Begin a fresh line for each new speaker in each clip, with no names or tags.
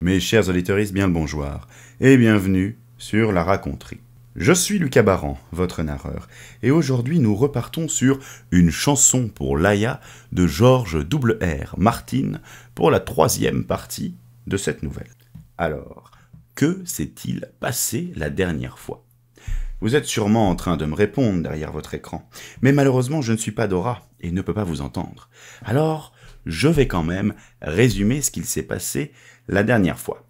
Mes chers auditeurs, bien le bonjour, et bienvenue sur La Raconterie. Je suis Lucas Baran, votre narreur, et aujourd'hui nous repartons sur Une chanson pour Laïa de Georges R. Martin pour la 3e partie de cette nouvelle. Alors, que s'est-il passé la dernière fois? Vous êtes sûrement en train de me répondre derrière votre écran, mais malheureusement je ne suis pas Dora et ne peux pas vous entendre. Alors, je vais quand même résumer ce qu'il s'est passé la dernière fois.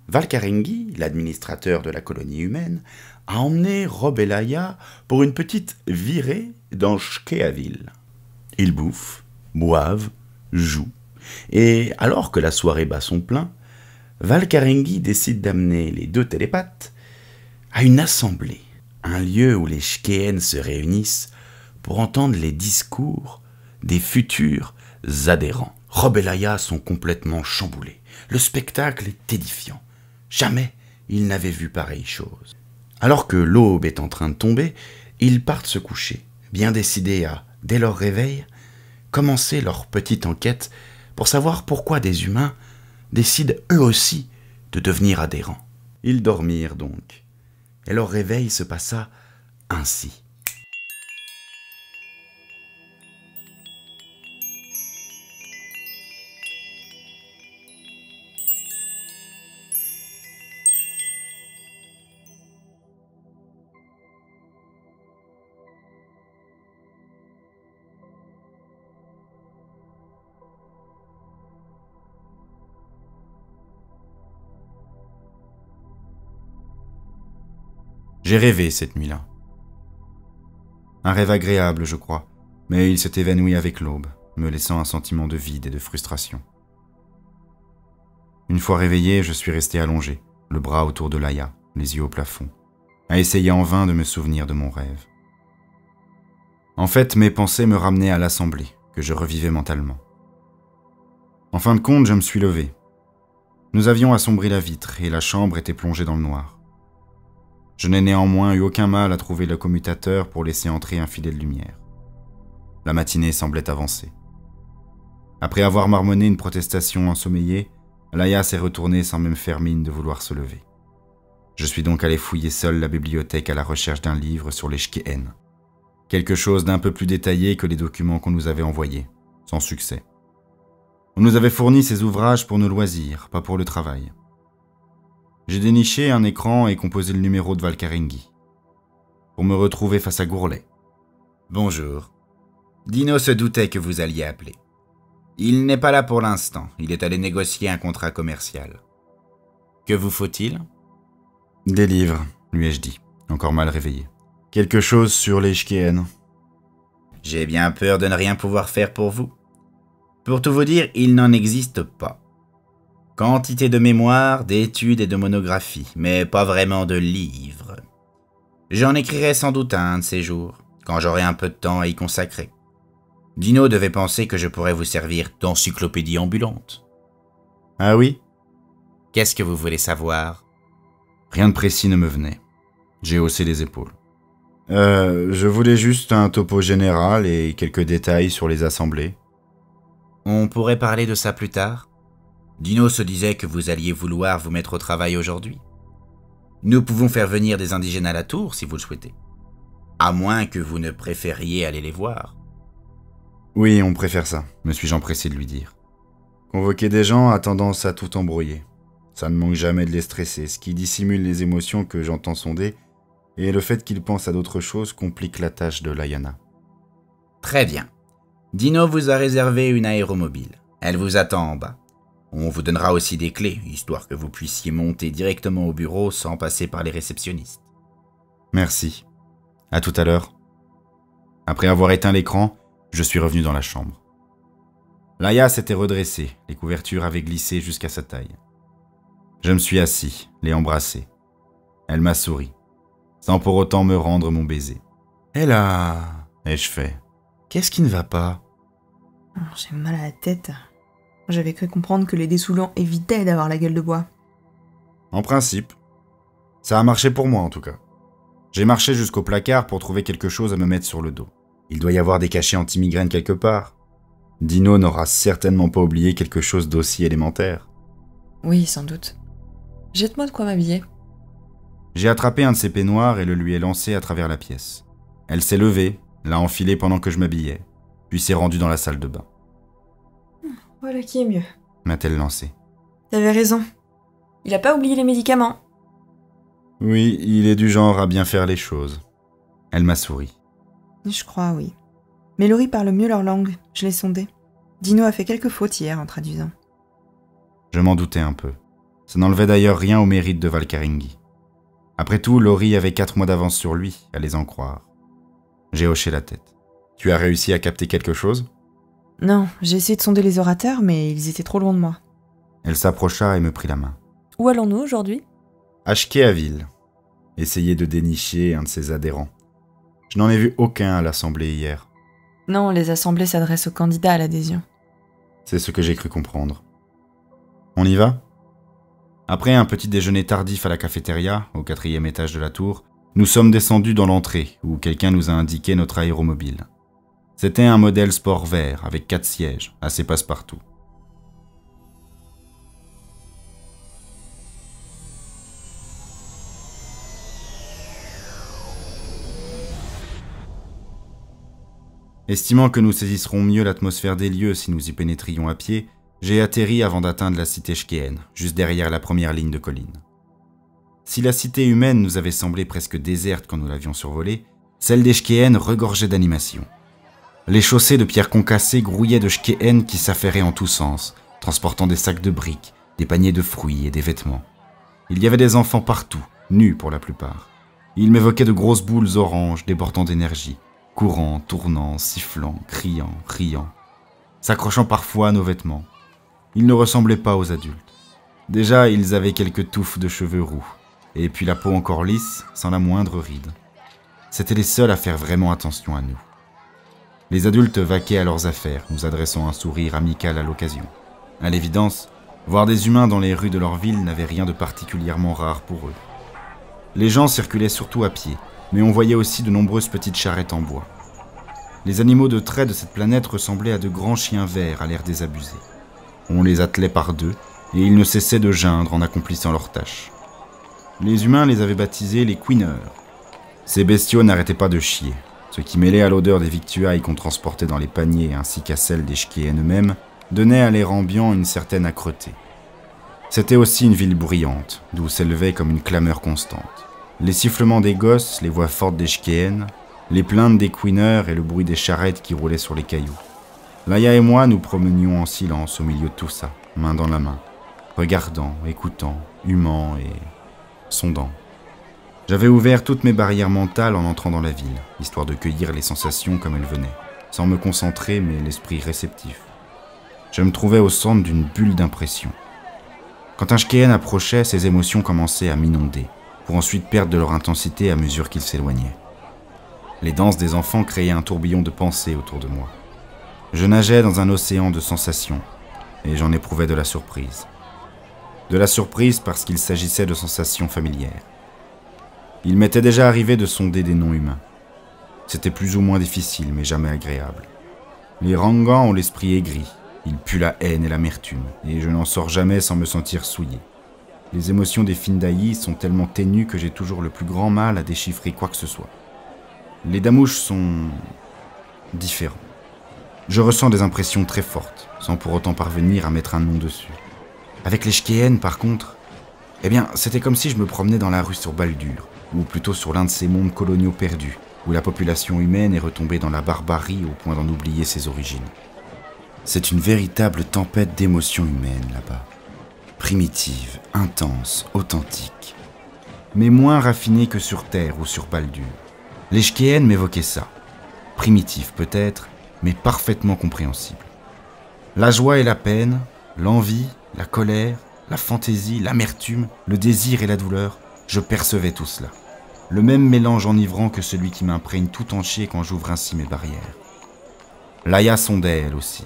Valcarengi, l'administrateur de la colonie humaine, a emmené Rob et Laïa pour une petite virée dans Shkeaville. Ils bouffent, boivent, jouent, et alors que la soirée bat son plein, Valcarengi décide d'amener les deux télépathes à une assemblée, un lieu où les Shkéennes se réunissent pour entendre les discours des futurs adhérents. Rob et Laïa sont complètement chamboulés. Le spectacle est édifiant. Jamais ils n'avaient vu pareille chose. Alors que l'aube est en train de tomber, ils partent se coucher, bien décidés à, dès leur réveil, commencer leur petite enquête pour savoir pourquoi des humains décident eux aussi de devenir adhérents. Ils dormirent donc, et leur réveil se passa ainsi. J'ai rêvé cette nuit-là. Un rêve agréable, je crois, mais il s'est évanoui avec l'aube, me laissant un sentiment de vide et de frustration. Une fois réveillé, je suis resté allongé, le bras autour de Laïa, les yeux au plafond, à essayer en vain de me souvenir de mon rêve. En fait, mes pensées me ramenaient à l'assemblée, que je revivais mentalement. En fin de compte, je me suis levé. Nous avions assombri la vitre et la chambre était plongée dans le noir. Je n'ai néanmoins eu aucun mal à trouver le commutateur pour laisser entrer un filet de lumière. La matinée semblait avancer. Après avoir marmonné une protestation ensommeillée, Laïa s'est retournée sans même faire mine de vouloir se lever. Je suis donc allé fouiller seul la bibliothèque à la recherche d'un livre sur les Shkéennes. Quelque chose d'un peu plus détaillé que les documents qu'on nous avait envoyés, sans succès. On nous avait fourni ces ouvrages pour nos loisirs, pas pour le travail. J'ai déniché un écran et composé le numéro de Valcarengi, pour me retrouver face à Gourlet.
« Bonjour. Dino se doutait que vous alliez appeler. Il n'est pas là pour l'instant, il est allé négocier un contrat commercial. Que vous faut-il » ?
« Des livres, lui ai-je dit, encore mal réveillé. Quelque chose sur les Shkéennes. »
J'ai bien peur de ne rien pouvoir faire pour vous. Pour tout vous dire, il n'en existe pas. Quantité de mémoires, d'études et de monographies, mais pas vraiment de livres. J'en écrirai sans doute un de ces jours, quand j'aurai un peu de temps à y consacrer. Dino devait penser que je pourrais vous servir d'encyclopédie ambulante.
Ah oui ?
Qu'est-ce que vous voulez savoir ?
Rien de précis ne me venait. J'ai haussé les épaules. Je voulais juste un topo général et quelques détails sur les assemblées.
On pourrait parler de ça plus tard ? Dino se disait que vous alliez vouloir vous mettre au travail aujourd'hui. Nous pouvons faire venir des indigènes à la tour si vous le souhaitez. À moins que vous ne préfériez aller les voir.
Oui, on préfère ça, me suis-je empressé de lui dire. Convoquer des gens a tendance à tout embrouiller. Ça ne manque jamais de les stresser, ce qui dissimule les émotions que j'entends sonder, et le fait qu'ils pensent à d'autres choses complique la tâche de Laïana.
Très bien. Dino vous a réservé une aéromobile. Elle vous attend en bas. On vous donnera aussi des clés, histoire que vous puissiez monter directement au bureau sans passer par les réceptionnistes.
Merci. À tout à l'heure. Après avoir éteint l'écran, je suis revenu dans la chambre. Laïa s'était redressée, les couvertures avaient glissé jusqu'à sa taille. Je me suis assis, les embrassé. Elle m'a souri, sans pour autant me rendre mon baiser. « Et là ?» ai-je fait. « Qu'est-ce qui ne va pas ?»
J'ai mal à la tête. J'avais cru comprendre que les dessoulants évitaient d'avoir la gueule de bois.
En principe. Ça a marché pour moi en tout cas. J'ai marché jusqu'au placard pour trouver quelque chose à me mettre sur le dos. Il doit y avoir des cachets anti-migraine quelque part. Dino n'aura certainement pas oublié quelque chose d'aussi élémentaire.
Oui, sans doute. Jette-moi de quoi m'habiller.
J'ai attrapé un de ses peignoirs et le lui ai lancé à travers la pièce. Elle s'est levée, l'a enfilé pendant que je m'habillais, puis s'est rendue dans la salle de bain.
Voilà qui est mieux.
M'a-t-elle lancé.
T'avais raison. Il a pas oublié les médicaments.
Oui, il est du genre à bien faire les choses. Elle m'a souri.
Je crois, oui. Mais Laurie parle mieux leur langue, je l'ai sondé. Dino a fait quelques fautes hier en traduisant.
Je m'en doutais un peu. Ça n'enlevait d'ailleurs rien au mérite de Valkaringi. Après tout, Laurie avait 4 mois d'avance sur lui, à les en croire. J'ai hoché la tête. Tu as réussi à capter quelque chose ?
Non, j'ai essayé de sonder les orateurs, mais ils étaient trop loin de moi.
Elle s'approcha et me prit la main.
Où allons-nous aujourd'hui ?
À Shkeaville. Essayer de dénicher un de ses adhérents. Je n'en ai vu aucun à l'assemblée hier.
Non, les assemblées s'adressent aux candidats à l'adhésion.
C'est ce que j'ai cru comprendre. On y va ? Après un petit déjeuner tardif à la cafétéria, au 4e étage de la tour, nous sommes descendus dans l'entrée, où quelqu'un nous a indiqué notre aéromobile. C'était un modèle sport vert, avec 4 sièges, assez passe-partout. Estimant que nous saisisserons mieux l'atmosphère des lieux si nous y pénétrions à pied, j'ai atterri avant d'atteindre la cité Shkéenne, juste derrière la première ligne de collines. Si la cité humaine nous avait semblé presque déserte quand nous l'avions survolée, celle des Shkéennes regorgeait d'animation. Les chaussées de pierres concassées grouillaient de Shkéennes qui s'affairaient en tous sens, transportant des sacs de briques, des paniers de fruits et des vêtements. Il y avait des enfants partout, nus pour la plupart. Ils m'évoquaient de grosses boules oranges débordant d'énergie, courant, tournant, sifflant, criant, riant, s'accrochant parfois à nos vêtements. Ils ne ressemblaient pas aux adultes. Déjà, ils avaient quelques touffes de cheveux roux, et puis la peau encore lisse, sans la moindre ride. C'étaient les seuls à faire vraiment attention à nous. Les adultes vaquaient à leurs affaires, nous adressant un sourire amical à l'occasion. À l'évidence, voir des humains dans les rues de leur ville n'avait rien de particulièrement rare pour eux. Les gens circulaient surtout à pied, mais on voyait aussi de nombreuses petites charrettes en bois. Les animaux de trait de cette planète ressemblaient à de grands chiens verts à l'air désabusé. On les attelait par deux, et ils ne cessaient de geindre en accomplissant leurs tâches. Les humains les avaient baptisés les queeneurs. Ces bestiaux n'arrêtaient pas de chier, ce qui, mêlé à l'odeur des victuailles qu'on transportait dans les paniers ainsi qu'à celle des Shkéennes eux-mêmes, donnait à l'air ambiant une certaine âcreté. C'était aussi une ville bruyante, d'où s'élevait comme une clameur constante. Les sifflements des gosses, les voix fortes des Shkéennes, les plaintes des queeneurs et le bruit des charrettes qui roulaient sur les cailloux. Laïa et moi nous promenions en silence au milieu de tout ça, main dans la main, regardant, écoutant, humant et sondant. J'avais ouvert toutes mes barrières mentales en entrant dans la ville, histoire de cueillir les sensations comme elles venaient, sans me concentrer mais l'esprit réceptif. Je me trouvais au centre d'une bulle d'impression. Quand un Shkéenne approchait, ses émotions commençaient à m'inonder, pour ensuite perdre de leur intensité à mesure qu'ils s'éloignaient. Les danses des enfants créaient un tourbillon de pensées autour de moi. Je nageais dans un océan de sensations, et j'en éprouvais de la surprise. De la surprise parce qu'il s'agissait de sensations familières. Il m'était déjà arrivé de sonder des non-humains. C'était plus ou moins difficile, mais jamais agréable. Les Rangans ont l'esprit aigri, ils puent la haine et l'amertume, et je n'en sors jamais sans me sentir souillé. Les émotions des Findaï sont tellement ténues que j'ai toujours le plus grand mal à déchiffrer quoi que ce soit. Les Damouches sont différents. Je ressens des impressions très fortes, sans pour autant parvenir à mettre un nom dessus. Avec les Shkéennes, par contre, c'était comme si je me promenais dans la rue sur Baldur, ou plutôt sur l'un de ces mondes coloniaux perdus, où la population humaine est retombée dans la barbarie au point d'en oublier ses origines. C'est une véritable tempête d'émotions humaines là-bas. Primitive, intense, authentique. Mais moins raffinée que sur Terre ou sur Baldur. Les Shkéennes m'évoquaient ça. Primitif peut-être, mais parfaitement compréhensible. La joie et la peine, l'envie, la colère, la fantaisie, l'amertume, le désir et la douleur, je percevais tout cela. Le même mélange enivrant que celui qui m'imprègne tout entier quand j'ouvre ainsi mes barrières. Laïa sondait elle aussi.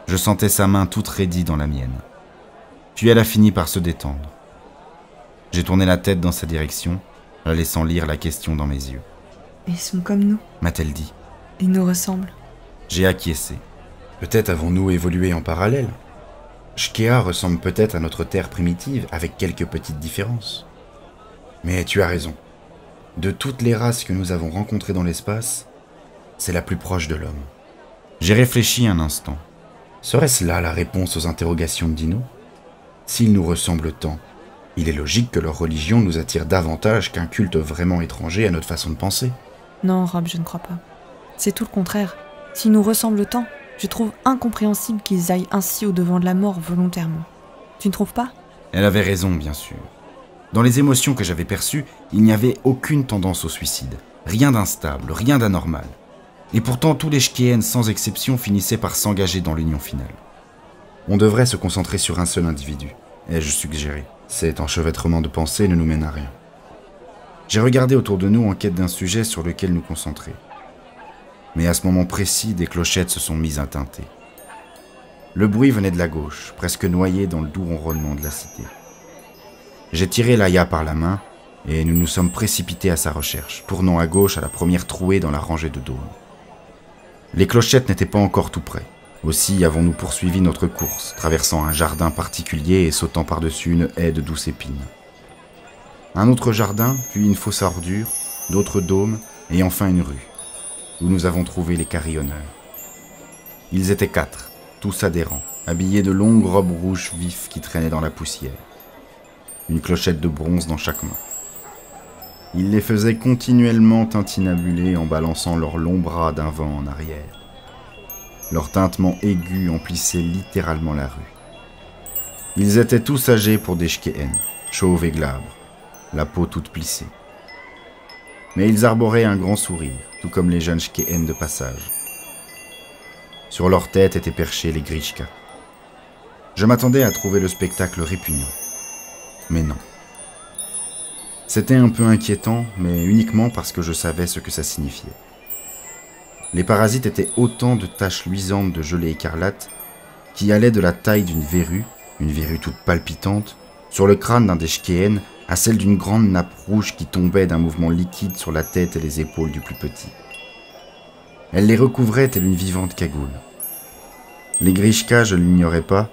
Je sentais sa main toute raidie dans la mienne. Puis elle a fini par se détendre. J'ai tourné la tête dans sa direction, la laissant lire la question dans mes yeux.
« Ils sont comme nous.
M'a-t-elle dit.
Ils nous ressemblent. »
J'ai acquiescé. Peut-être avons-nous évolué en parallèle. Shkea ressemble peut-être à notre Terre primitive, avec quelques petites différences. Mais tu as raison. De toutes les races que nous avons rencontrées dans l'espace, c'est la plus proche de l'homme. J'ai réfléchi un instant. Serait-ce là la réponse aux interrogations de Dino? S'ils nous ressemblent tant, il est logique que leur religion nous attire davantage qu'un culte vraiment étranger à notre façon de penser.
Non, Rob, je ne crois pas. C'est tout le contraire. S'ils nous ressemblent tant, je trouve incompréhensible qu'ils aillent ainsi au-devant de la mort volontairement. Tu ne trouves pas?
Elle avait raison, bien sûr. Dans les émotions que j'avais perçues, il n'y avait aucune tendance au suicide. Rien d'instable, rien d'anormal. Et pourtant, tous les Shkéennes, sans exception, finissaient par s'engager dans l'union finale. On devrait se concentrer sur un seul individu, ai-je suggéré. Cet enchevêtrement de pensées ne nous mène à rien. J'ai regardé autour de nous en quête d'un sujet sur lequel nous concentrer. Mais à ce moment précis, des clochettes se sont mises à tinter. Le bruit venait de la gauche, presque noyé dans le doux ronronnement de la cité. J'ai tiré Laïa par la main, et nous nous sommes précipités à sa recherche, tournant à gauche à la première trouée dans la rangée de dômes. Les clochettes n'étaient pas encore tout près. Aussi avons-nous poursuivi notre course, traversant un jardin particulier et sautant par-dessus une haie de douce épine. Un autre jardin, puis une fosse à ordures, d'autres dômes, et enfin une rue, où nous avons trouvé les carillonneurs. Ils étaient 4, tous adhérents, habillés de longues robes rouges vifs qui traînaient dans la poussière. Une clochette de bronze dans chaque main. Ils les faisaient continuellement tintinabuler en balançant leurs longs bras d'un vent en arrière. Leur tintement aigu emplissait littéralement la rue. Ils étaient tous âgés pour des Shkéennes, chauves et glabres, la peau toute plissée. Mais ils arboraient un grand sourire, tout comme les jeunes Shkéennes de passage. Sur leur tête étaient perchés les Grishka. Je m'attendais à trouver le spectacle répugnant. Mais non. C'était un peu inquiétant, mais uniquement parce que je savais ce que ça signifiait. Les parasites étaient autant de taches luisantes de gelée écarlate qui allaient de la taille d'une verrue toute palpitante, sur le crâne d'un des Shkéennes à celle d'une grande nappe rouge qui tombait d'un mouvement liquide sur la tête et les épaules du plus petit. Elle les recouvrait telle une vivante cagoule. Les Grishka, je ne l'ignorais pas,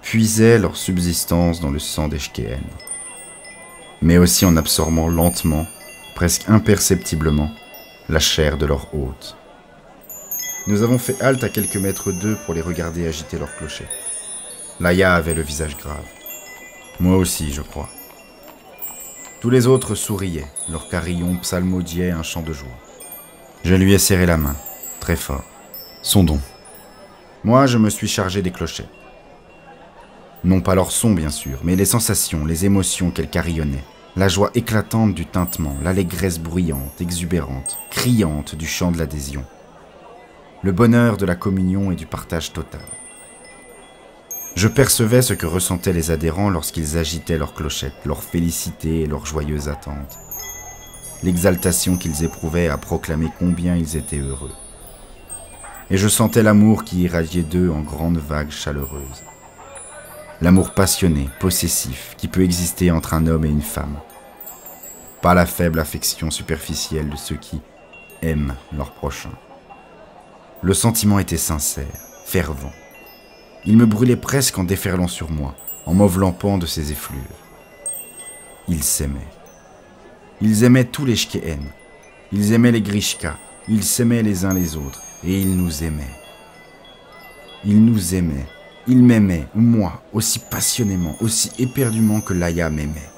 puisaient leur subsistance dans le sang des Shkéennes, mais aussi en absorbant lentement, presque imperceptiblement, la chair de leur hôte. Nous avons fait halte à quelques mètres d'eux pour les regarder agiter leurs clochers. Laïa avait le visage grave. Moi aussi, je crois. Tous les autres souriaient, leurs carillons psalmodiaient un chant de joie. Je lui ai serré la main, très fort. Sondons. Moi, je me suis chargé des clochettes. Non pas leur son, bien sûr, mais les sensations, les émotions qu'elles carillonnaient, la joie éclatante du tintement, l'allégresse bruyante, exubérante, criante du chant de l'adhésion, le bonheur de la communion et du partage total. Je percevais ce que ressentaient les adhérents lorsqu'ils agitaient leurs clochettes, leur félicité et leur joyeuse attente, l'exaltation qu'ils éprouvaient à proclamer combien ils étaient heureux. Et je sentais l'amour qui irradiait d'eux en grandes vagues chaleureuses. L'amour passionné, possessif, qui peut exister entre un homme et une femme. Pas la faible affection superficielle de ceux qui aiment leur prochain. Le sentiment était sincère, fervent. Il me brûlait presque en déferlant sur moi, en m'enveloppant de ses effluves. Ils s'aimaient. Ils aimaient tous les Shkéennes. Ils aimaient les Grishka. Ils s'aimaient les uns les autres. Et ils nous aimaient. Ils nous aimaient. Ils m'aimaient, moi, aussi passionnément, aussi éperdument que Laïa m'aimait.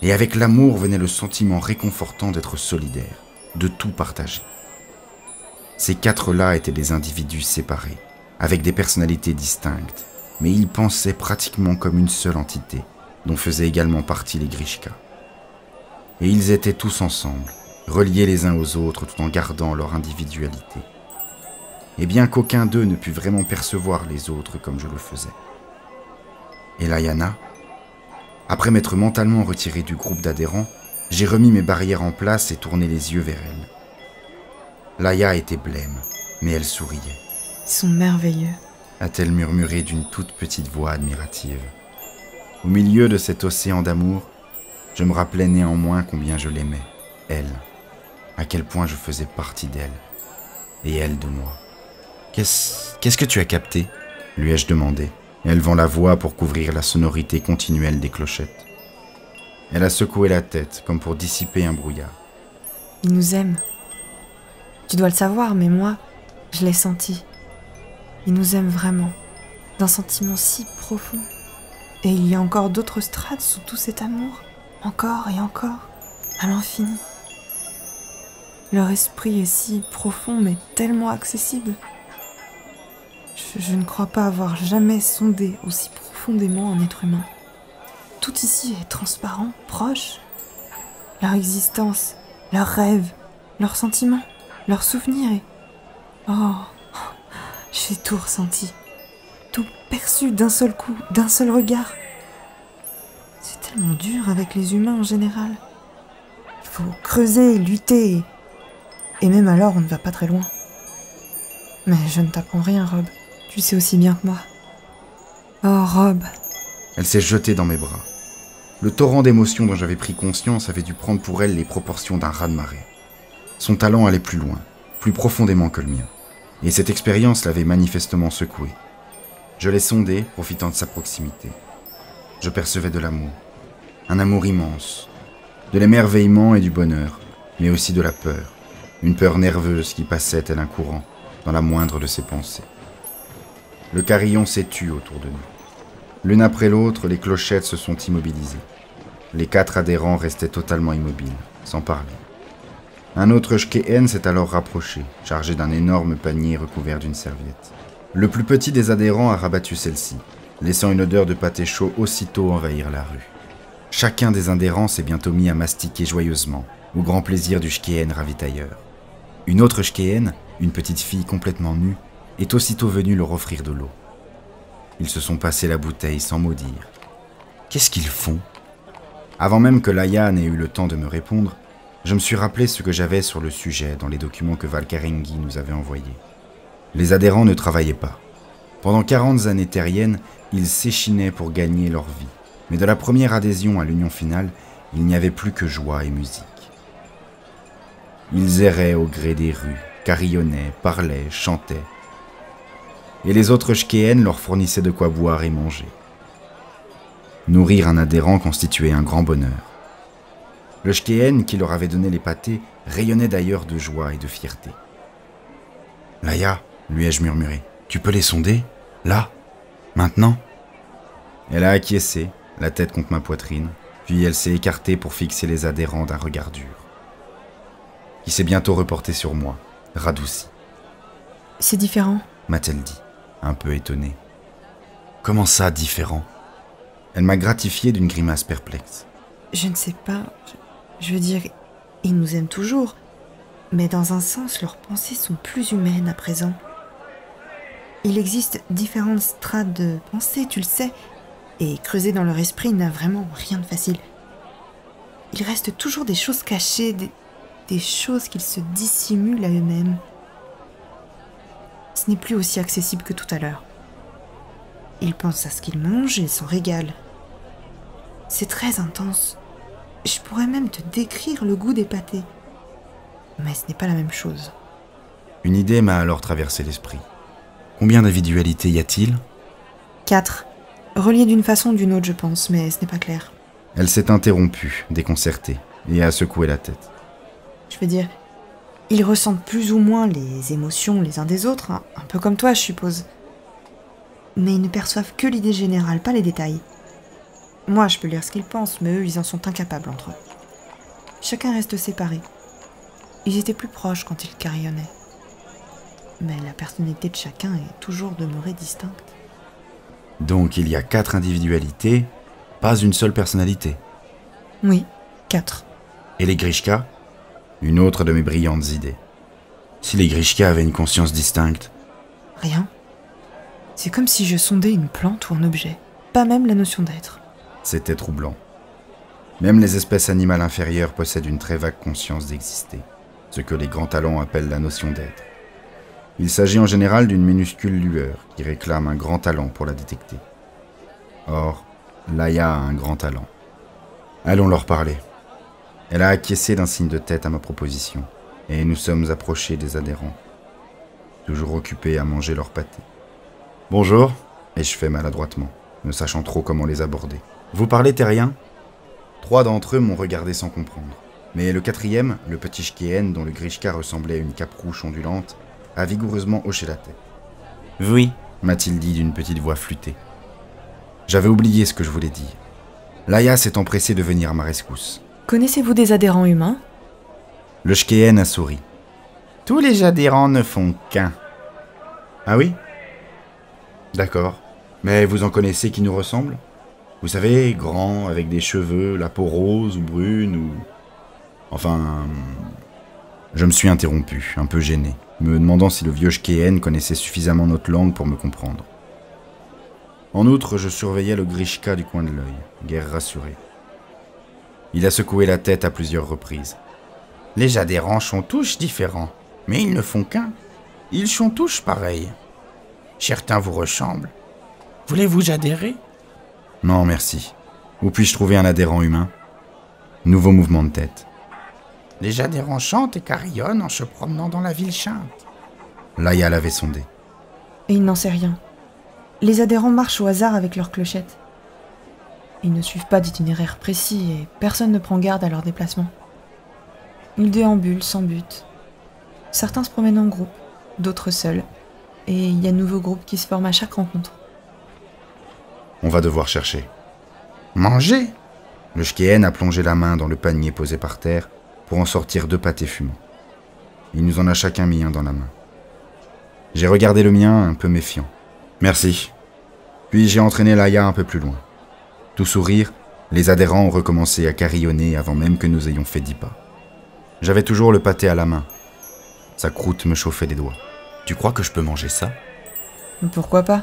Et avec l'amour venait le sentiment réconfortant d'être solidaire, de tout partager. Ces 4-là étaient des individus séparés, avec des personnalités distinctes, mais ils pensaient pratiquement comme une seule entité, dont faisaient également partie les Grishka. Et ils étaient tous ensemble, reliés les uns aux autres tout en gardant leur individualité. Et bien qu'aucun d'eux ne pût vraiment percevoir les autres comme je le faisais. Et Laïana, après m'être mentalement retiré du groupe d'adhérents, j'ai remis mes barrières en place et tourné les yeux vers elle. Laïa était blême, mais elle souriait.
Ils sont merveilleux,
a-t-elle murmuré d'une toute petite voix admirative. Au milieu de cet océan d'amour, je me rappelais néanmoins combien je l'aimais, elle, à quel point je faisais partie d'elle, et elle de moi. Qu'est-ce que tu as capté ?
lui ai-je demandé, élevant la voix pour couvrir la sonorité continuelle des clochettes. Elle a secoué la tête, comme pour dissiper un brouillard.
Il nous aime. Tu dois le savoir, mais moi, je l'ai senti. Il nous aime vraiment, d'un sentiment si profond. Et il y a encore d'autres strates sous tout cet amour, encore et encore, à l'infini. Leur esprit est si profond, mais tellement accessible. Je ne crois pas avoir jamais sondé aussi profondément un être humain. Tout ici est transparent, proche. Leur existence, leurs rêves, leurs sentiments, leurs souvenirs et... Oh, j'ai tout ressenti. Tout perçu d'un seul coup, d'un seul regard. C'est tellement dur avec les humains en général. Il faut creuser, lutter, et même alors on ne va pas très loin. Mais je ne t'apprends rien, Rob. Tu sais aussi bien que moi. Oh, Rob.
Elle s'est jetée dans mes bras. Le torrent d'émotions dont j'avais pris conscience avait dû prendre pour elle les proportions d'un raz-de-marée. Son talent allait plus loin, plus profondément que le mien. Et cette expérience l'avait manifestement secouée. Je l'ai sondée, profitant de sa proximité. Je percevais de l'amour. Un amour immense. De l'émerveillement et du bonheur, mais aussi de la peur. Une peur nerveuse qui passait tel un courant, dans la moindre de ses pensées. Le carillon s'est tu autour de nous. L'une après l'autre, les clochettes se sont immobilisées. Les 4 adhérents restaient totalement immobiles, sans parler. Un autre shkéhen s'est alors rapproché, chargé d'un énorme panier recouvert d'une serviette. Le plus petit des adhérents a rabattu celle-ci, laissant une odeur de pâté chaud aussitôt envahir la rue. Chacun des adhérents s'est bientôt mis à mastiquer joyeusement, au grand plaisir du shkéhen ravitailleur. Une autre shkéhen, une petite fille complètement nue, est aussitôt venue leur offrir de l'eau. Ils se sont passés la bouteille sans mot dire. Qu'est-ce qu'ils font ? Avant même que Laïa n'ait eu le temps de me répondre, je me suis rappelé ce que j'avais sur le sujet dans les documents que Valkarengi nous avait envoyés. Les adhérents ne travaillaient pas. Pendant 40 années terriennes, ils s'échinaient pour gagner leur vie. Mais de la première adhésion à l'union finale, il n'y avait plus que joie et musique. Ils erraient au gré des rues, carillonnaient, parlaient, chantaient. Et les autres shkéhen leur fournissaient de quoi boire et manger. Nourrir un adhérent constituait un grand bonheur. Le shkéhen qui leur avait donné les pâtés rayonnait d'ailleurs de joie et de fierté. « Laïa, lui ai-je murmuré, tu peux les sonder, là, maintenant ?» Elle a acquiescé, la tête contre ma poitrine, puis elle s'est écartée pour fixer les adhérents d'un regard dur, qui s'est bientôt reporté sur moi, radouci.
« C'est différent ?»
m'a-t-elle dit, un peu étonnée. « Comment ça, différent ?» Elle m'a gratifié d'une grimace perplexe.
« Je ne sais pas, je veux dire, ils nous aiment toujours, mais dans un sens, leurs pensées sont plus humaines à présent. Il existe différentes strates de pensée, tu le sais, et creuser dans leur esprit n'a vraiment rien de facile. Il reste toujours des choses cachées, des choses qu'ils se dissimulent à eux-mêmes. Ce n'est plus aussi accessible que tout à l'heure. Ils pensent à ce qu'ils mangent et s'en régalent. C'est très intense. Je pourrais même te décrire le goût des pâtés. Mais ce n'est pas la même chose.
Une idée m'a alors traversé l'esprit. Combien d'individualités y a-t-il ?
4. Reliées d'une façon ou d'une autre, je pense, mais ce n'est pas clair.
Elle s'est interrompue, déconcertée, et a secoué la tête.
Je veux dire, ils ressentent plus ou moins les émotions les uns des autres, hein, un peu comme toi, je suppose. Mais ils ne perçoivent que l'idée générale, pas les détails. Moi, je peux lire ce qu'ils pensent, mais eux, ils en sont incapables entre eux. Chacun reste séparé. Ils étaient plus proches quand ils carillonnaient. Mais la personnalité de chacun est toujours demeurée distincte.
Donc il y a 4 individualités, pas une seule personnalité.
Oui, 4.
Et les Grishka ? Une autre de mes brillantes idées. Si les Grishka avaient une conscience distincte ?
Rien. C'est comme si je sondais une plante ou un objet, pas même la notion d'être.
C'était troublant. Même les espèces animales inférieures possèdent une très vague conscience d'exister, ce que les grands talents appellent la notion d'être. Il s'agit en général d'une minuscule lueur qui réclame un grand talent pour la détecter. Or, Laïa a un grand talent. Allons leur parler. Elle a acquiescé d'un signe de tête à ma proposition, et nous sommes approchés des adhérents, toujours occupés à manger leur pâté.
Bonjour, et je fais maladroitement, ne sachant trop comment les aborder. Vous parlez terrien ? 3 d'entre eux m'ont regardé sans comprendre. Mais le 4e, le petit Shkeen, dont le Grishka ressemblait à une cape-rouge ondulante, a vigoureusement hoché la tête.
« Oui, »
m'a-t-il dit d'une petite voix flûtée. J'avais oublié ce que je voulais dire. Laïa s'est empressée de venir à ma rescousse.
Connaissez-vous des adhérents humains ?
Le Shkeen a souri.
tous les adhérents ne font qu'un.
Ah oui ? D'accord. Mais vous en connaissez qui nous ressemblent ? Vous savez, grand, avec des cheveux, la peau rose ou brune ou... Enfin... Je me suis interrompu, un peu gêné, me demandant si le vieux Shkeen connaissait suffisamment notre langue pour me comprendre. En outre, je surveillais le Grishka du coin de l'œil, guère rassuré. Il a secoué la tête à plusieurs reprises.
Les adhérents sont tous différents, mais ils ne font qu'un. Ils sont tous pareils. Certains vous ressemblent. Voulez-vous adhérer ?
Non, merci. Où puis-je trouver un adhérent humain ? Nouveau mouvement de tête.
Les adhérents chantent et carillonnent en se promenant dans la ville sainte.
Laïa l'avait sondé.
Et il n'en sait rien. Les adhérents marchent au hasard avec leurs clochettes. Ils ne suivent pas d'itinéraire précis et personne ne prend garde à leur déplacement. Ils déambulent sans but. Certains se promènent en groupe, d'autres seuls. Et il y a de nouveaux groupes qui se forment à chaque rencontre.
On va devoir chercher.
Manger ?
Le Shkeen a plongé la main dans le panier posé par terre pour en sortir 2 pâtés fumants. Il nous en a chacun mis un dans la main. J'ai regardé le mien un peu méfiant. Merci. Puis j'ai entraîné Laïa un peu plus loin. Tout sourire, les adhérents ont recommencé à carillonner avant même que nous ayons fait 10 pas. J'avais toujours le pâté à la main. Sa croûte me chauffait les doigts. Tu crois que je peux manger ça ?
Pourquoi pas ?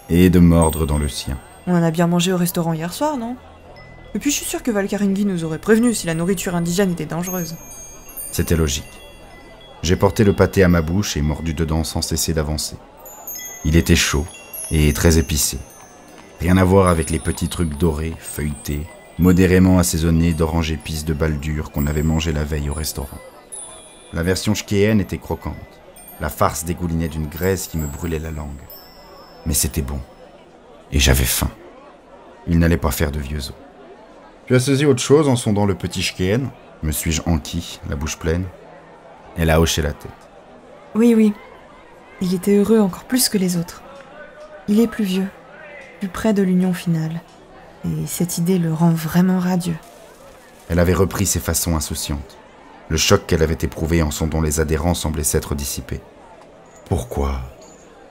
Et de mordre dans le sien.
On en a bien mangé au restaurant hier soir, non ? Et puis je suis sûr que Valkaringi nous aurait prévenu si la nourriture indigène était dangereuse.
C'était logique. J'ai porté le pâté à ma bouche et mordu dedans sans cesser d'avancer. Il était chaud et très épicé. Rien à voir avec les petits trucs dorés, feuilletés, modérément assaisonnés d'orange épices de Baldur qu'on avait mangé la veille au restaurant. La version Shkeen était croquante. La farce dégoulinait d'une graisse qui me brûlait la langue. Mais c'était bon. Et j'avais faim. Il n'allait pas faire de vieux os. Tu as saisi autre chose en sondant le petit Shkeen ? Me suis-je enquis, la bouche pleine ? Elle a hoché la tête.
Oui, oui. Il était heureux encore plus que les autres. Il est plus vieux, plus près de l'union finale. Et cette idée le rend vraiment radieux.
Elle avait repris ses façons insouciantes. Le choc qu'elle avait éprouvé en sondant les adhérents semblait s'être dissipé. Pourquoi ?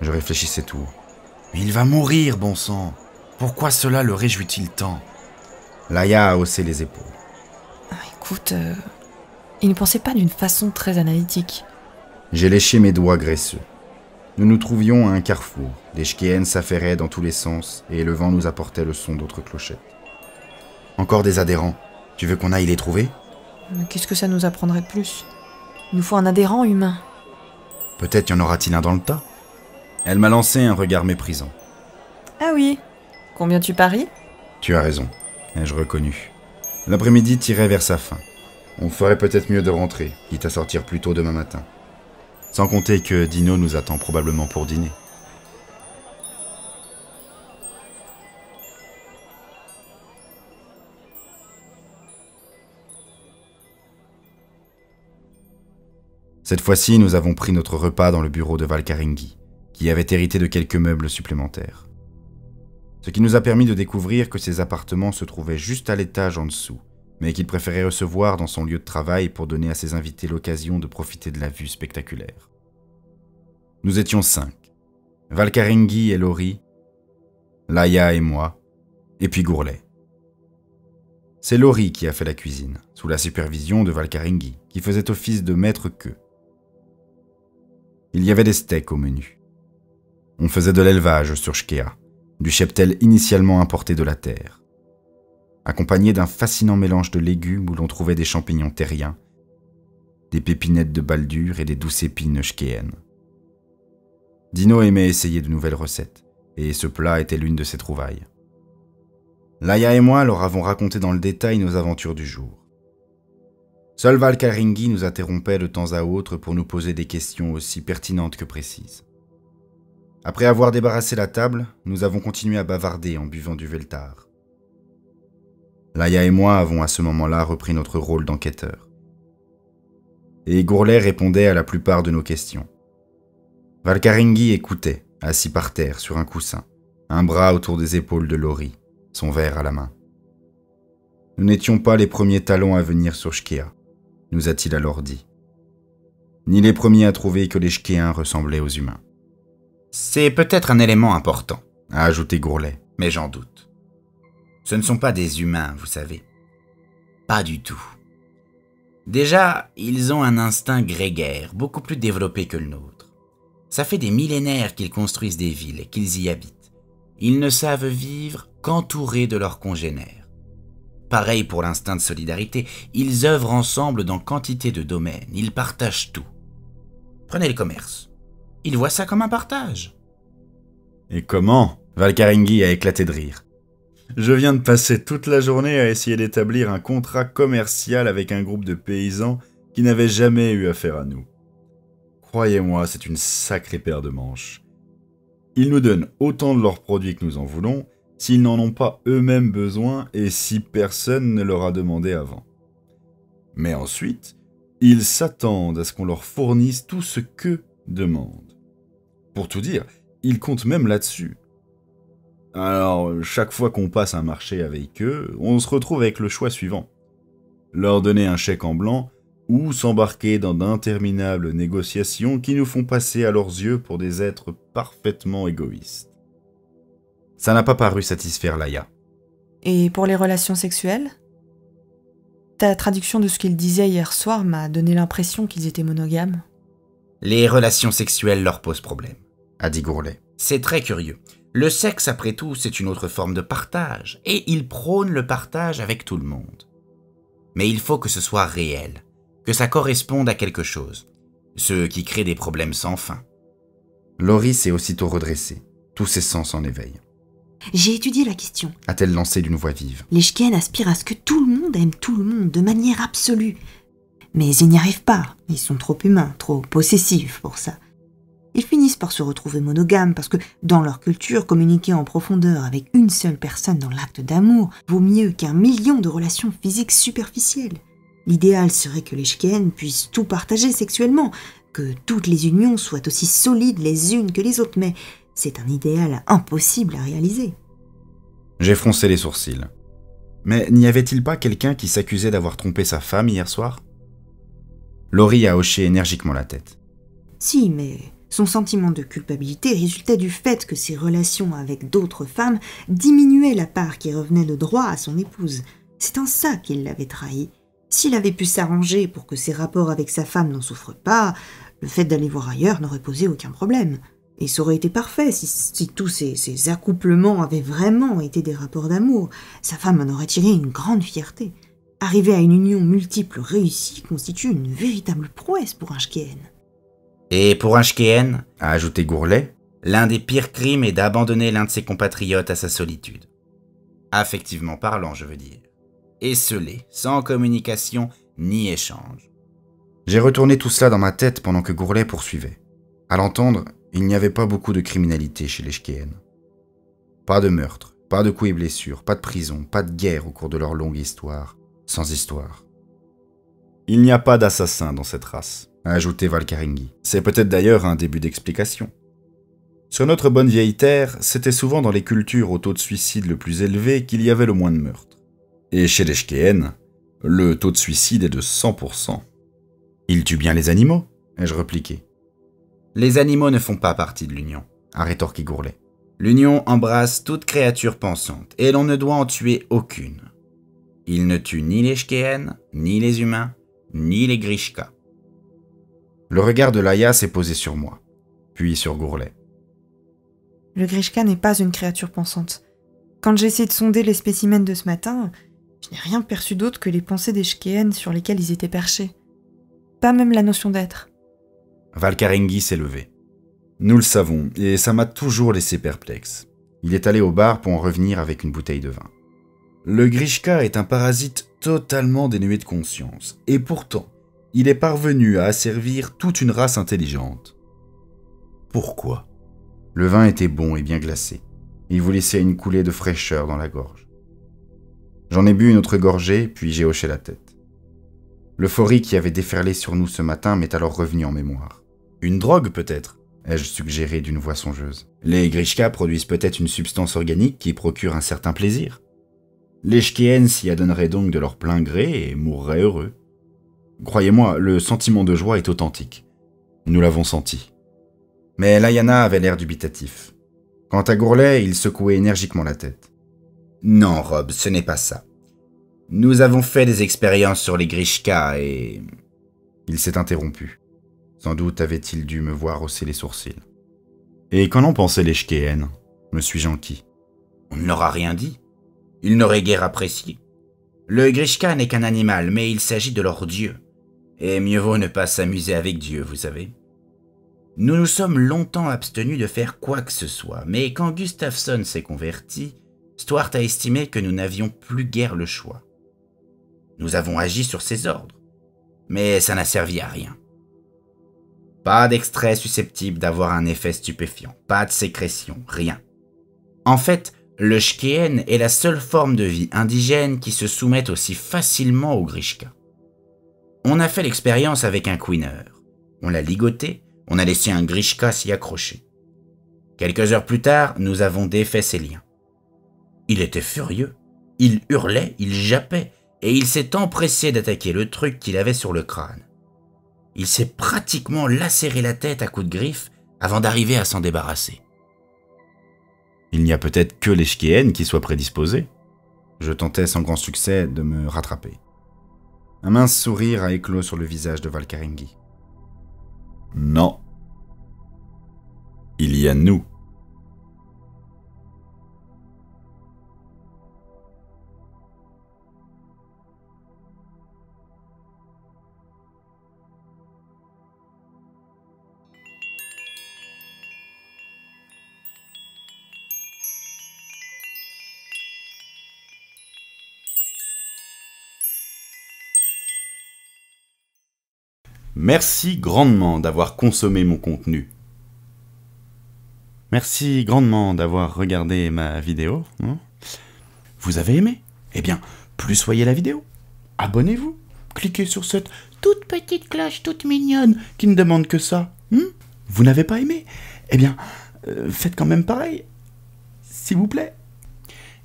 Je réfléchissais tout haut. Mais il va mourir, bon sang ! Pourquoi cela le réjouit-il tant ? Laïa a haussé les épaules.
Écoute, il ne pensait pas d'une façon très analytique.
J'ai léché mes doigts graisseux. Nous nous trouvions à un carrefour. Des Shkeen s'affairaient dans tous les sens et le vent nous apportait le son d'autres clochettes. Encore des adhérents. Tu veux qu'on aille les trouver ?
Qu'est-ce que ça nous apprendrait de plus ? Il nous faut un adhérent humain.
Peut-être y en aura-t-il un dans le tas ? Elle m'a lancé un regard méprisant.
Ah oui ? Combien tu paries ?
Tu as raison, ai-je reconnu. L'après-midi tirait vers sa fin. On ferait peut-être mieux de rentrer, quitte à sortir plus tôt demain matin. Sans compter que Dino nous attend probablement pour dîner. Cette fois-ci, nous avons pris notre repas dans le bureau de Valkaringi, qui avait hérité de quelques meubles supplémentaires. Ce qui nous a permis de découvrir que ses appartements se trouvaient juste à l'étage en dessous, mais qu'il préférait recevoir dans son lieu de travail pour donner à ses invités l'occasion de profiter de la vue spectaculaire. Nous étions 5. Valkaringi et Lori, Laïa et moi, et puis Gourlet. C'est Lori qui a fait la cuisine, sous la supervision de Valkaringi, qui faisait office de maître-queux. Il y avait des steaks au menu. On faisait de l'élevage sur Shkea, du cheptel initialement importé de la terre, accompagné d'un fascinant mélange de légumes où l'on trouvait des champignons terriens, des pépinettes de Baldur et des douces épines Shkeen. Dino aimait essayer de nouvelles recettes, et ce plat était l'une de ses trouvailles. Laïa et moi leur avons raconté dans le détail nos aventures du jour. Seul Valkaringi nous interrompait de temps à autre pour nous poser des questions aussi pertinentes que précises. Après avoir débarrassé la table, nous avons continué à bavarder en buvant du Veltar. Laïa et moi avons à ce moment-là repris notre rôle d'enquêteurs. Et Gourlet répondait à la plupart de nos questions. Valkaringi écoutait, assis par terre sur un coussin, un bras autour des épaules de Laurie, son verre à la main. Nous n'étions pas les premiers talons à venir sur Shkea, nous a-t-il alors dit. Ni les premiers à trouver que les Shkéens ressemblaient aux humains.
C'est peut-être un élément important,
A ajouté Gourlet.
mais j'en doute. Ce ne sont pas des humains, vous savez. Pas du tout. Déjà, ils ont un instinct grégaire, beaucoup plus développé que le nôtre. Ça fait des millénaires qu'ils construisent des villes et qu'ils y habitent. Ils ne savent vivre qu'entourés de leurs congénères. Pareil pour l'instinct de solidarité, ils œuvrent ensemble dans quantité de domaines, ils partagent tout. Prenez le commerce. Ils voient ça comme un partage.
Et comment ? Valkaringi a éclaté de rire. Je viens de passer toute la journée à essayer d'établir un contrat commercial avec un groupe de paysans qui n'avaient jamais eu affaire à nous. Croyez-moi, c'est une sacrée paire de manches. Ils nous donnent autant de leurs produits que nous en voulons, s'ils n'en ont pas eux-mêmes besoin et si personne ne leur a demandé avant. Mais ensuite, ils s'attendent à ce qu'on leur fournisse tout ce qu'eux demandent. Pour tout dire, ils comptent même là-dessus. Alors, chaque fois qu'on passe un marché avec eux, on se retrouve avec le choix suivant. Leur donner un chèque en blanc ou s'embarquer dans d'interminables négociations qui nous font passer à leurs yeux pour des êtres parfaitement égoïstes. Ça n'a pas paru satisfaire Laïa.
Et pour les relations sexuelles ? Ta traduction de ce qu'il disait hier soir m'a donné l'impression qu'ils étaient monogames.
Les relations sexuelles leur posent problème,
A dit Gourlet.
C'est très curieux. Le sexe, après tout, c'est une autre forme de partage, et ils prônent le partage avec tout le monde. Mais il faut que ce soit réel, que ça corresponde à quelque chose, ce qui crée des problèmes sans fin.
Laurie s'est aussitôt redressée, tous ses sens en éveil.
J'ai étudié la question.
A-t-elle lancé d'une voix vive.
Les Shkéens aspirent à ce que tout le monde aime tout le monde de manière absolue. Mais ils n'y arrivent pas. Ils sont trop humains, trop possessifs pour ça. Ils finissent par se retrouver monogames parce que, dans leur culture, communiquer en profondeur avec une seule personne dans l'acte d'amour vaut mieux qu'1 million de relations physiques superficielles. L'idéal serait que les Shkéens puissent tout partager sexuellement, que toutes les unions soient aussi solides les unes que les autres, mais c'est un idéal impossible à réaliser.
J'ai froncé les sourcils. Mais n'y avait-il pas quelqu'un qui s'accusait d'avoir trompé sa femme hier soir ? Laurie a hoché énergiquement la tête.
Si, mais son sentiment de culpabilité résultait du fait que ses relations avec d'autres femmes diminuaient la part qui revenait de droit à son épouse. C'est en ça qu'il l'avait trahi. S'il avait pu s'arranger pour que ses rapports avec sa femme n'en souffrent pas, le fait d'aller voir ailleurs n'aurait posé aucun problème. Et ça aurait été parfait si tous ces accouplements avaient vraiment été des rapports d'amour. Sa femme en aurait tiré une grande fierté. Arriver à une union multiple réussie constitue une véritable prouesse pour un Shkéen.
Et pour un Shkéen,
A ajouté Gourlet.
l'un des pires crimes est d'abandonner l'un de ses compatriotes à sa solitude. Affectivement parlant, je veux dire. Esselé, sans communication ni échange.
J'ai retourné tout cela dans ma tête pendant que Gourlet poursuivait. À l'entendre, il n'y avait pas beaucoup de criminalité chez les Shkéens. Pas de meurtre, pas de coups et blessures, pas de prison, pas de guerre au cours de leur longue histoire, sans histoire. Il n'y a pas d'assassin dans cette race, a ajouté Valkaringi. C'est peut-être d'ailleurs un début d'explication. Sur notre bonne vieille terre, c'était souvent dans les cultures au taux de suicide le plus élevé qu'il y avait le moins de meurtres. Et chez les Shkéens, le taux de suicide est de 100%. Ils tuent bien les animaux, ai-je repliqué.
Les animaux ne font pas partie de l'Union,
A rétorqué Gourlet.
L'Union embrasse toute créature pensante, et l'on ne doit en tuer aucune. Il ne tue ni les Shkéens, ni les humains, ni les Grishka.
Le regard de Laïa s'est posé sur moi, puis sur Gourlet.
Le Grishka n'est pas une créature pensante. Quand j'ai essayé de sonder les spécimens de ce matin, je n'ai rien perçu d'autre que les pensées des Shkéens sur lesquelles ils étaient perchés. Pas même la notion d'être.
Valkaringi s'est levé. Nous le savons, et ça m'a toujours laissé perplexe. Il est allé au bar pour en revenir avec une bouteille de vin. Le Grishka est un parasite totalement dénué de conscience, et pourtant, il est parvenu à asservir toute une race intelligente. Pourquoi ? Le vin était bon et bien glacé. Il vous laissait une coulée de fraîcheur dans la gorge. J'en ai bu une autre gorgée, puis j'ai hoché la tête. L'euphorie qui avait déferlé sur nous ce matin m'est alors revenue en mémoire. Une drogue peut-être, ai-je suggéré d'une voix songeuse. Les Grishka produisent peut-être une substance organique qui procure un certain plaisir. Les Shkéens s'y adonneraient donc de leur plein gré et mourraient heureux. Croyez-moi, le sentiment de joie est authentique. Nous l'avons senti. Mais Layana avait l'air dubitatif. Quant à Gourlet, il secouait énergiquement la tête.
Non, Rob, ce n'est pas ça. Nous avons fait des expériences sur les Grishka et...
Il s'est interrompu. Sans doute avait-il dû me voir hausser les sourcils. Et qu'en ont pensé les Shkéens, me suis-je enquis.
On ne leur a rien dit. Ils n'auraient guère apprécié. Le Grishka n'est qu'un animal, mais il s'agit de leur dieu. Et mieux vaut ne pas s'amuser avec Dieu, vous savez. Nous nous sommes longtemps abstenus de faire quoi que ce soit, mais quand Gustafsson s'est converti, Stuart a estimé que nous n'avions plus guère le choix. Nous avons agi sur ses ordres, mais ça n'a servi à rien. Pas d'extrait susceptible d'avoir un effet stupéfiant, pas de sécrétion, rien. En fait, le Shkéen est la seule forme de vie indigène qui se soumette aussi facilement au Grishka. On a fait l'expérience avec un Queener. On l'a ligoté, on a laissé un Grishka s'y accrocher. Quelques heures plus tard, nous avons défait ses liens. Il était furieux, il hurlait, il jappait, et il s'est empressé d'attaquer le truc qu'il avait sur le crâne. Il s'est pratiquement lacéré la tête à coups de griffes avant d'arriver à s'en débarrasser.
Il n'y a peut-être que les Shkéens qui soient prédisposés. Je tentais sans grand succès de me rattraper. Un mince sourire a éclos sur le visage de Valkarengi. Non. Il y a nous. Merci grandement d'avoir consommé mon contenu. Merci grandement d'avoir regardé ma vidéo. Vous avez aimé? Eh bien, plus soyez la vidéo. Abonnez-vous. Cliquez sur cette toute petite cloche toute mignonne qui ne demande que ça. Vous n'avez pas aimé? Eh bien, faites quand même pareil. S'il vous plaît.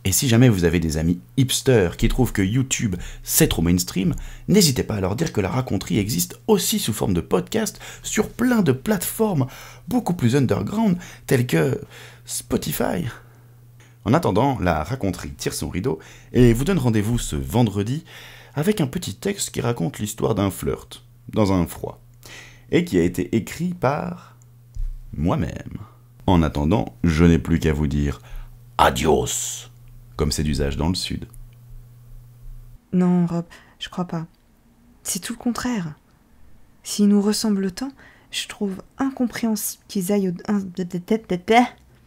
Et si jamais vous avez des amis hipsters qui trouvent que YouTube c'est trop mainstream, n'hésitez pas à leur dire que la raconterie existe aussi sous forme de podcast sur plein de plateformes beaucoup plus underground telles que Spotify. En attendant, la raconterie tire son rideau et vous donne rendez-vous ce vendredi avec un petit texte qui raconte l'histoire d'un flirt dans un froid et qui a été écrit par moi-même. En attendant, je n'ai plus qu'à vous dire adios, comme c'est d'usage dans le sud.
Non, Rob, je crois pas. C'est tout le contraire. S'ils nous ressemblent tant, je trouve incompréhensible qu'ils aillent au...